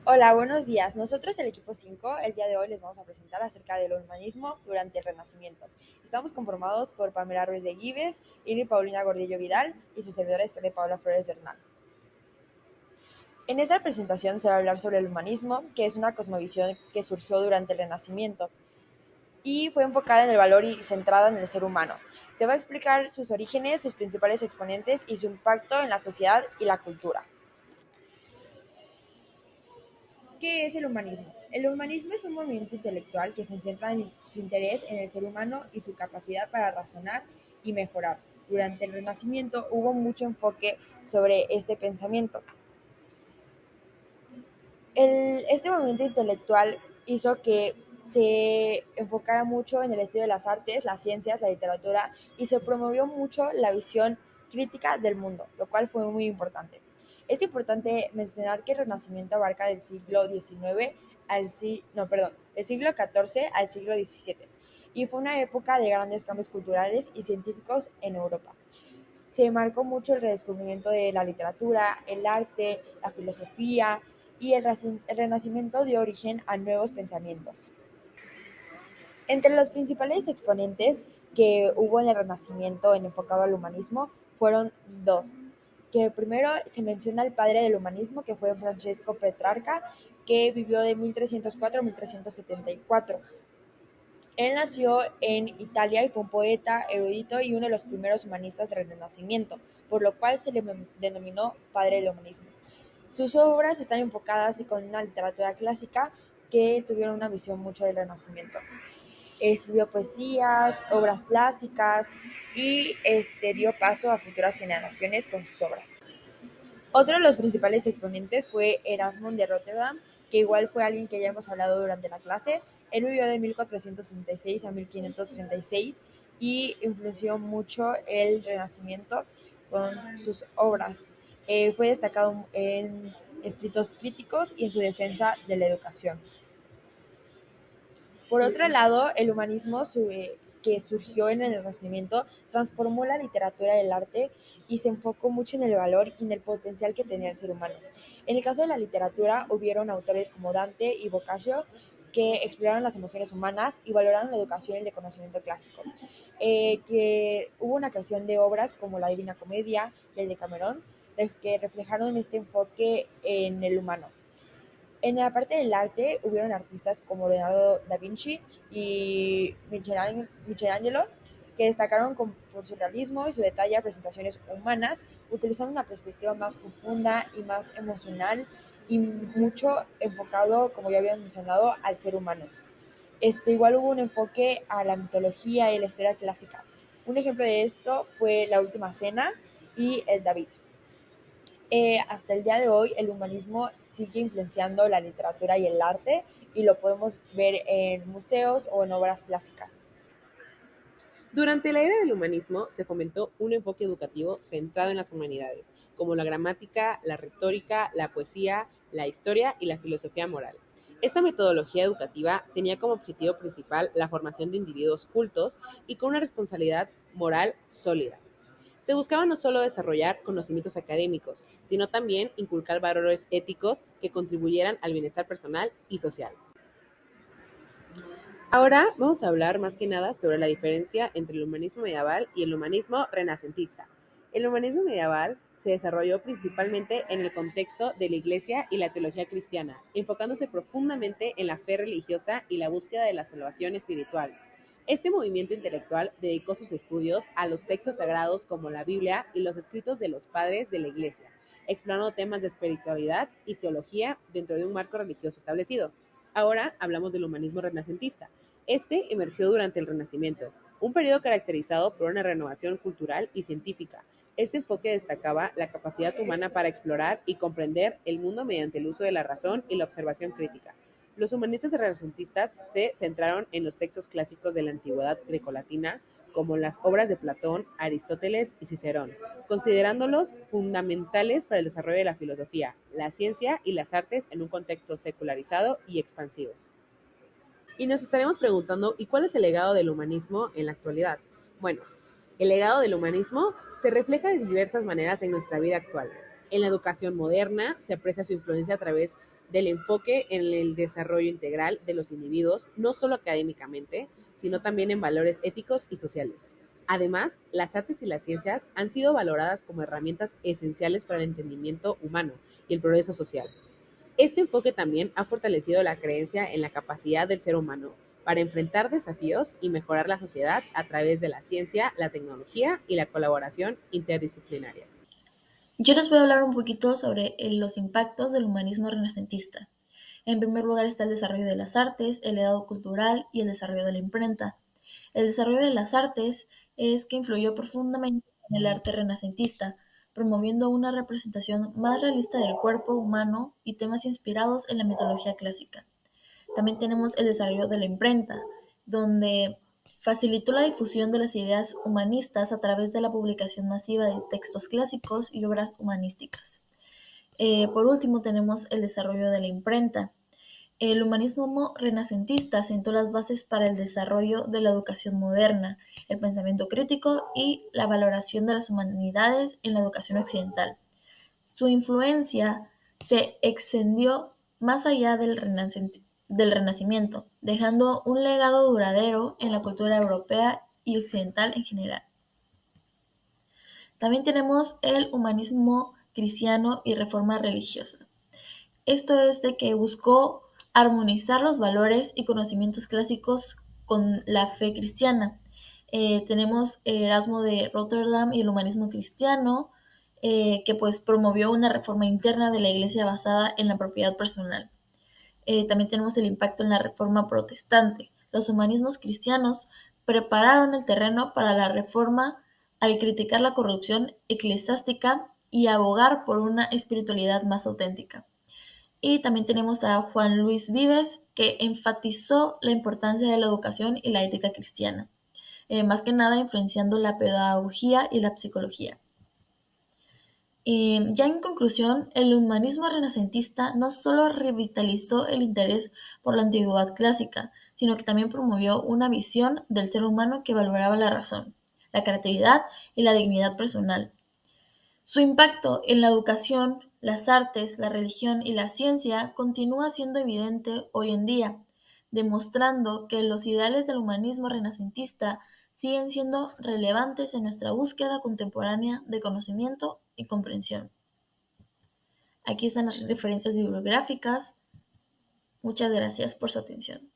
Hola, buenos días. Nosotros, el equipo 5, el día de hoy les vamos a presentar acerca del humanismo durante el Renacimiento. Estamos conformados por Pamela Ruiz de Gives, Iri Paulina Gordillo Vidal y sus servidores de Paula Flores Bernal. En esta presentación se va a hablar sobre el humanismo, que es una cosmovisión que surgió durante el Renacimiento y fue enfocada en el valor y centrada en el ser humano. Se va a explicar sus orígenes, sus principales exponentes y su impacto en la sociedad y la cultura. ¿Qué es el humanismo? El humanismo es un movimiento intelectual que se centra en su interés en el ser humano y su capacidad para razonar y mejorar. Durante el Renacimiento hubo mucho enfoque sobre este pensamiento. Este movimiento intelectual hizo que se enfocara mucho en el estudio de las artes, las ciencias, la literatura y se promovió mucho la visión crítica del mundo, lo cual fue muy importante. Es importante mencionar que el Renacimiento abarca del siglo XIX del siglo XIV al siglo XVII y fue una época de grandes cambios culturales y científicos en Europa. Se marcó mucho el redescubrimiento de la literatura, el arte, la filosofía y el Renacimiento dio origen a nuevos pensamientos. Entre los principales exponentes que hubo en el Renacimiento en enfocado al humanismo fueron dos, que primero se menciona el padre del humanismo, que fue Francesco Petrarca, que vivió de 1304 a 1374. Él nació en Italia y fue un poeta, erudito y uno de los primeros humanistas del Renacimiento, por lo cual se le denominó padre del humanismo. Sus obras están enfocadas con una literatura clásica que tuvieron una visión mucho del Renacimiento. Escribió poesías, obras clásicas y dio paso a futuras generaciones con sus obras. Otro de los principales exponentes fue Erasmo de Rotterdam, que igual fue alguien que ya hemos hablado durante la clase. Él vivió de 1466 a 1536 y influenció mucho el Renacimiento con sus obras. Fue destacado en escritos críticos y en su defensa de la educación. Por otro lado, el humanismo que surgió en el Renacimiento transformó la literatura y el arte y se enfocó mucho en el valor y en el potencial que tenía el ser humano. En el caso de la literatura, hubieron autores como Dante y Boccaccio que exploraron las emociones humanas y valoraron la educación y el conocimiento clásico. Que hubo una creación de obras como la Divina Comedia y el de Camerón, que reflejaron este enfoque en el humano. En la parte del arte hubieron artistas como Leonardo da Vinci y Michelangelo que destacaron por su realismo y su detalle a presentaciones humanas, utilizando una perspectiva más profunda y más emocional y mucho enfocado, como ya habían mencionado, al ser humano. Igual hubo un enfoque a la mitología y la historia clásica. Un ejemplo de esto fue La Última Cena y El David. Hasta el día de hoy el humanismo sigue influenciando la literatura y el arte y lo podemos ver en museos o en obras clásicas. Durante la era del humanismo se fomentó un enfoque educativo centrado en las humanidades, como la gramática, la retórica, la poesía, la historia y la filosofía moral. Esta metodología educativa tenía como objetivo principal la formación de individuos cultos y con una responsabilidad moral sólida. Se buscaba no solo desarrollar conocimientos académicos, sino también inculcar valores éticos que contribuyeran al bienestar personal y social. Ahora vamos a hablar más que nada sobre la diferencia entre el humanismo medieval y el humanismo renacentista. El humanismo medieval se desarrolló principalmente en el contexto de la Iglesia y la teología cristiana, enfocándose profundamente en la fe religiosa y la búsqueda de la salvación espiritual. Este movimiento intelectual dedicó sus estudios a los textos sagrados como la Biblia y los escritos de los padres de la Iglesia, explorando temas de espiritualidad y teología dentro de un marco religioso establecido. Ahora hablamos del humanismo renacentista. Este emergió durante el Renacimiento, un periodo caracterizado por una renovación cultural y científica. Este enfoque destacaba la capacidad humana para explorar y comprender el mundo mediante el uso de la razón y la observación crítica. Los humanistas renacentistas se centraron en los textos clásicos de la antigüedad grecolatina, como las obras de Platón, Aristóteles y Cicerón, considerándolos fundamentales para el desarrollo de la filosofía, la ciencia y las artes en un contexto secularizado y expansivo. Y nos estaremos preguntando, ¿y cuál es el legado del humanismo en la actualidad? Bueno, el legado del humanismo se refleja de diversas maneras en nuestra vida actual. En la educación moderna se aprecia su influencia a través del enfoque en el desarrollo integral de los individuos, no solo académicamente, sino también en valores éticos y sociales. Además, las artes y las ciencias han sido valoradas como herramientas esenciales para el entendimiento humano y el progreso social. Este enfoque también ha fortalecido la creencia en la capacidad del ser humano para enfrentar desafíos y mejorar la sociedad a través de la ciencia, la tecnología y la colaboración interdisciplinaria. Yo les voy a hablar un poquito sobre los impactos del humanismo renacentista. En primer lugar está el desarrollo de las artes, el legado cultural y el desarrollo de la imprenta. El desarrollo de las artes es que influyó profundamente en el arte renacentista, promoviendo una representación más realista del cuerpo humano y temas inspirados en la mitología clásica. También tenemos el desarrollo de la imprenta, donde facilitó la difusión de las ideas humanistas a través de la publicación masiva de textos clásicos y obras humanísticas. Por último, tenemos el desarrollo de la imprenta. El humanismo renacentista sentó las bases para el desarrollo de la educación moderna, el pensamiento crítico y la valoración de las humanidades en la educación occidental. Su influencia se extendió más allá del Renacimiento, dejando un legado duradero en la cultura europea y occidental en general. También tenemos el humanismo cristiano y reforma religiosa. Esto es de que buscó armonizar los valores y conocimientos clásicos con la fe cristiana. Tenemos Erasmo de Rotterdam y el humanismo cristiano, que pues promovió una reforma interna de la iglesia basada en la propiedad personal. También tenemos el impacto en la reforma protestante. Los humanismos cristianos prepararon el terreno para la reforma al criticar la corrupción eclesiástica y abogar por una espiritualidad más auténtica. Y también tenemos a Juan Luis Vives, que enfatizó la importancia de la educación y la ética cristiana, más que nada influenciando la pedagogía y la psicología. Ya en conclusión, el humanismo renacentista no solo revitalizó el interés por la antigüedad clásica, sino que también promovió una visión del ser humano que valoraba la razón, la creatividad y la dignidad personal. Su impacto en la educación, las artes, la religión y la ciencia continúa siendo evidente hoy en día, demostrando que los ideales del humanismo renacentista siguen siendo relevantes en nuestra búsqueda contemporánea de conocimiento y comprensión. Aquí están las referencias bibliográficas. Muchas gracias por su atención.